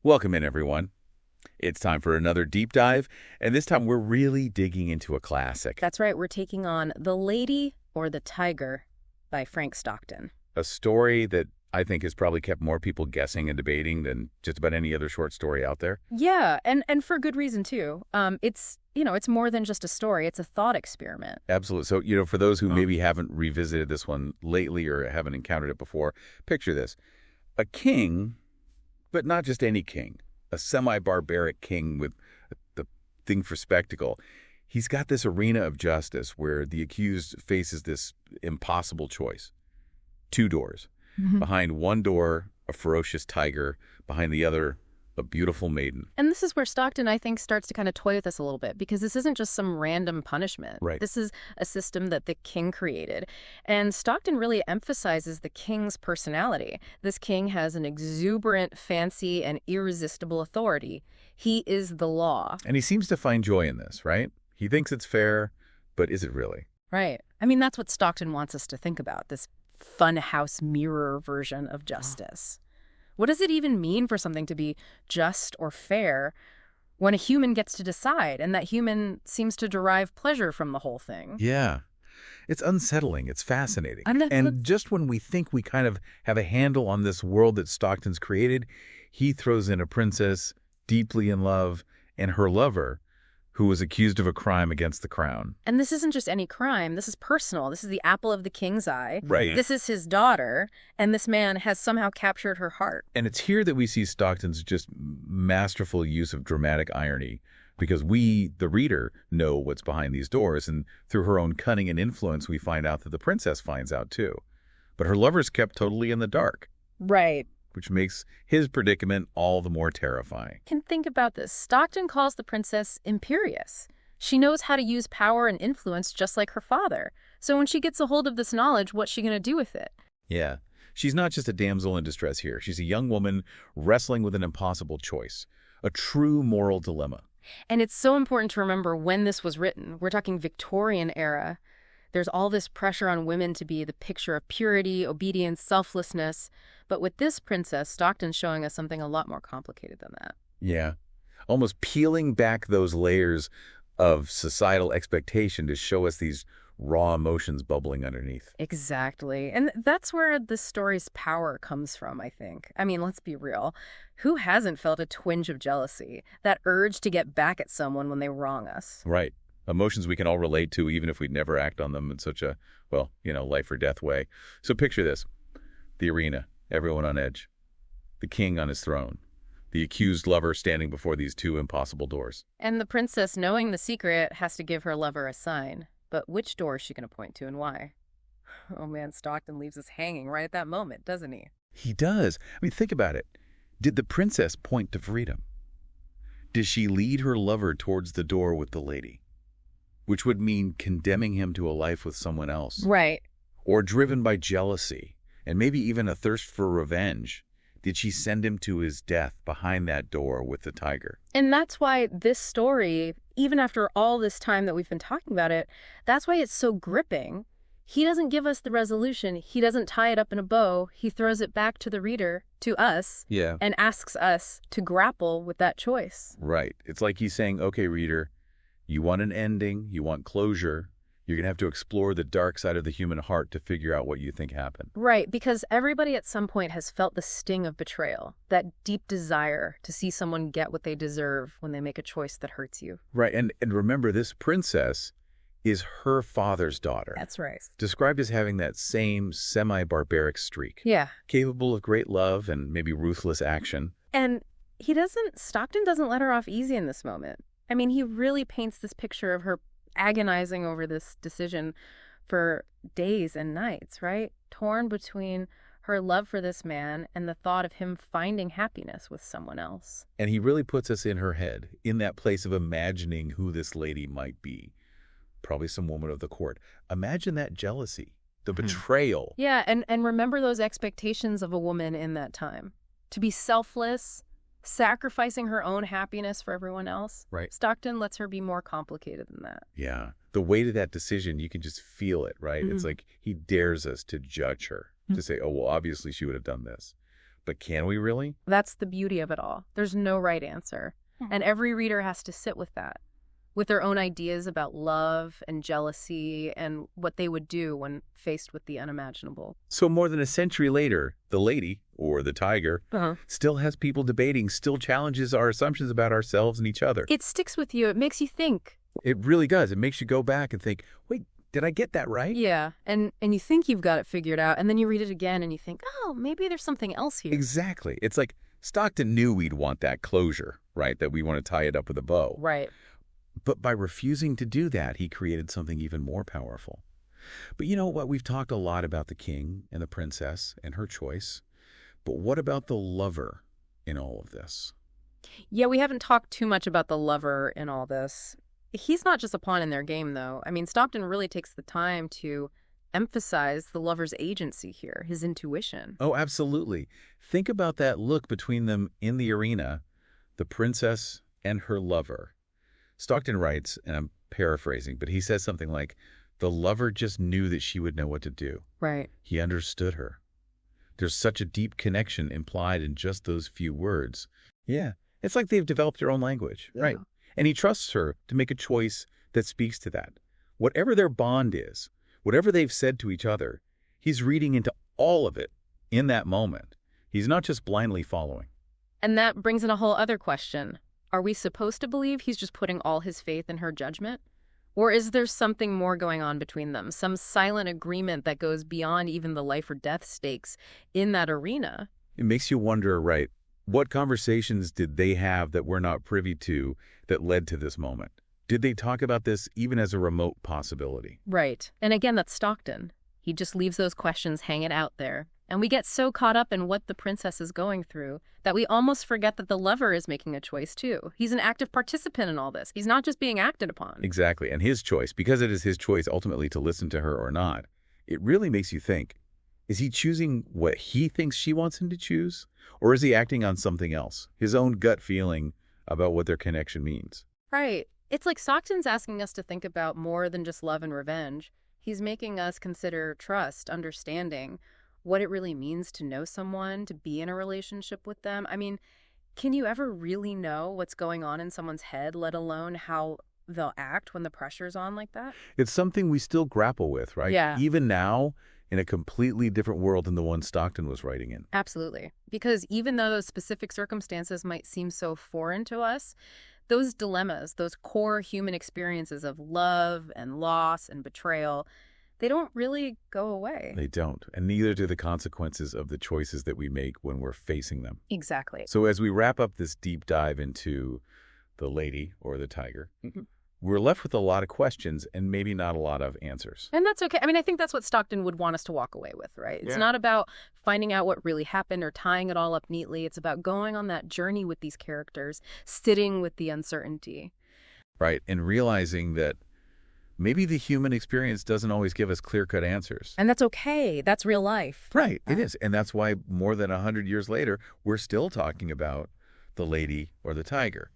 Welcome in, everyone. It's time for another deep dive, and this time we're really digging into a classic. That's right, we're taking on The Lady or the Tiger by Frank Stockton. A story that I think has probably kept more people guessing and debating than just about any other short story out there. Yeah, and for good reason, too. It's more than just a story. It's a thought experiment. Absolutely. So, for those who maybe haven't revisited this one lately or haven't encountered it before, picture this. A king, but not just any king, a semi-barbaric king with the thing for spectacle. He's got this arena of justice where the accused faces this impossible choice. Two doors. Behind one door, a ferocious tiger. Behind the other, a beautiful maiden. And this is where Stockton, I think, starts to kind of toy with us a little bit, because this isn't just some random punishment. Right. This is a system that the king created. And Stockton really emphasizes the king's personality. This king has an exuberant, fancy, and irresistible authority. He is the law. And he seems to find joy in this, right? He thinks it's fair, but is it really? Right. I mean, that's what Stockton wants us to think about, this funhouse mirror version of justice. What does it even mean for something to be just or fair when a human gets to decide, and that human seems to derive pleasure from the whole thing? Yeah. It's unsettling. It's fascinating. And And just when we think we kind of have a handle on this world that Stockton's created, he throws in a princess deeply in love and her lover, who was accused of a crime against the crown. And this isn't just any crime. This is personal. This is the apple of the king's eye. Right. This is his daughter, and this man has somehow captured her heart. And it's here that we see Stockton's just masterful use of dramatic irony, because we, the reader, know what's behind these doors, and through her own cunning and influence, we find out that the princess finds out too. But her lover's kept totally in the dark, Right. which makes his predicament all the more terrifying. Can think about this. Stockton calls the princess imperious. She knows how to use power and influence just like her father. So when she gets a hold of this knowledge, what's she going to do with it? Yeah, she's not just a damsel in distress here. She's a young woman wrestling with an impossible choice, a true moral dilemma. And it's so important to remember when this was written. We're talking Victorian era. There's all this pressure on women to be the picture of purity, obedience, selflessness. But with this princess, Stockton's showing us something a lot more complicated than that. Yeah, almost peeling back those layers of societal expectation to show us these raw emotions bubbling underneath. Exactly. And that's where the story's power comes from, I think. I mean, let's be real. Who hasn't felt a twinge of jealousy? That urge to get back at someone when they wrong us? Right. Emotions we can all relate to, even if we'd never act on them in such a, life or death way. So picture this. The arena, everyone on edge. The king on his throne. The accused lover standing before these two impossible doors. And the princess, knowing the secret, has to give her lover a sign. But which door is she going to point to and why? Oh man, Stockton leaves us hanging right at that moment, doesn't he? He does. I mean, think about it. Did the princess point to freedom? Does she lead her lover towards the door with the lady? Which would mean condemning him to a life with someone else. Right. Or driven by jealousy, and maybe even a thirst for revenge, did she send him to his death behind that door with the tiger? And that's why this story, even after all this time that we've been talking about it, that's why it's so gripping. He doesn't give us the resolution. He doesn't tie it up in a bow. He throws it back to the reader, to us, Yeah. and asks us to grapple with that choice. Right. It's like he's saying, okay, reader, you want an ending, you want closure, you're going to have to explore the dark side of the human heart to figure out what you think happened. Right, because everybody at some point has felt the sting of betrayal, that deep desire to see someone get what they deserve when they make a choice that hurts you. Right. And remember, this princess is her father's daughter. That's right. Described as having that same semi-barbaric streak. Yeah. Capable of great love and maybe ruthless action. And Stockton doesn't let her off easy in this moment. I mean, he really paints this picture of her agonizing over this decision for days and nights, right? Torn between her love for this man and the thought of him finding happiness with someone else. And he really puts us in her head, in that place of imagining who this lady might be. Probably some woman of the court. Imagine that jealousy, the betrayal. Yeah, and remember those expectations of a woman in that time. To be selfless, sacrificing her own happiness for everyone else. Right. Stockton lets her be more complicated than that. Yeah. The weight of that decision, you can just feel it, right? It's like he dares us to judge her, to say, oh, well, obviously she would have done this. But can we really? That's the beauty of it all. There's no right answer. And every reader has to sit with that, with their own ideas about love and jealousy and what they would do when faced with the unimaginable. So more than a century later, the lady, or the tiger, still has people debating, still challenges our assumptions about ourselves and each other. It sticks with you. It makes you think. It really does. It makes you go back and think, wait, did I get that right? Yeah, and you think you've got it figured out, and then you read it again and you think, oh, maybe there's something else here. Exactly. It's like Stockton knew we'd want that closure, right? That we want to tie it up with a bow. Right. But by refusing to do that, he created something even more powerful. But you know what? We've talked a lot about the king and the princess and her choice. But what about the lover in all of this? Yeah, we haven't talked too much about the lover in all this. He's not just a pawn in their game, though. I mean, Stockton really takes the time to emphasize the lover's agency here, his intuition. Oh, absolutely. Think about that look between them in the arena, the princess and her lover. Stockton writes, and I'm paraphrasing, but he says something like, the lover just knew that she would know what to do. Right. He understood her. There's such a deep connection implied in just those few words. Yeah, it's like they've developed their own language, right? And he trusts her to make a choice that speaks to that. Whatever their bond is, whatever they've said to each other, he's reading into all of it in that moment. He's not just blindly following. And that brings in a whole other question. Are we supposed to believe he's just putting all his faith in her judgment? Or is there something more going on between them, some silent agreement that goes beyond even the life or death stakes in that arena? It makes you wonder, right, what conversations did they have that we're not privy to that led to this moment? Did they talk about this even as a remote possibility? Right. And again, that's Stockton. He just leaves those questions hanging out there. And we get so caught up in what the princess is going through that we almost forget that the lover is making a choice too. He's an active participant in all this. He's not just being acted upon. Exactly. And his choice, because it is his choice ultimately to listen to her or not, it really makes you think, is he choosing what he thinks she wants him to choose? Or is he acting on something else, his own gut feeling about what their connection means? Right. It's like Stockton's asking us to think about more than just love and revenge. He's making us consider trust, understanding, what it really means to know someone, to be in a relationship with them. I mean, can you ever really know what's going on in someone's head, let alone how they'll act when the pressure's on like that? It's something we still grapple with, right? Yeah. Even now, in a completely different world than the one Stockton was writing in. Absolutely. Because even though those specific circumstances might seem so foreign to us, those dilemmas, those core human experiences of love and loss and betrayal, they don't really go away. They don't. And neither do the consequences of the choices that we make when we're facing them. Exactly. So as we wrap up this deep dive into the lady or the tiger, we're left with a lot of questions and maybe not a lot of answers. And that's okay. I mean, I think that's what Stockton would want us to walk away with, right? It's not about finding out what really happened or tying it all up neatly. It's about going on that journey with these characters, sitting with the uncertainty. Right. And realizing that maybe the human experience doesn't always give us clear-cut answers. And that's okay. That's real life. Right. It is. And that's why more than 100 years later, we're still talking about the lady or the tiger.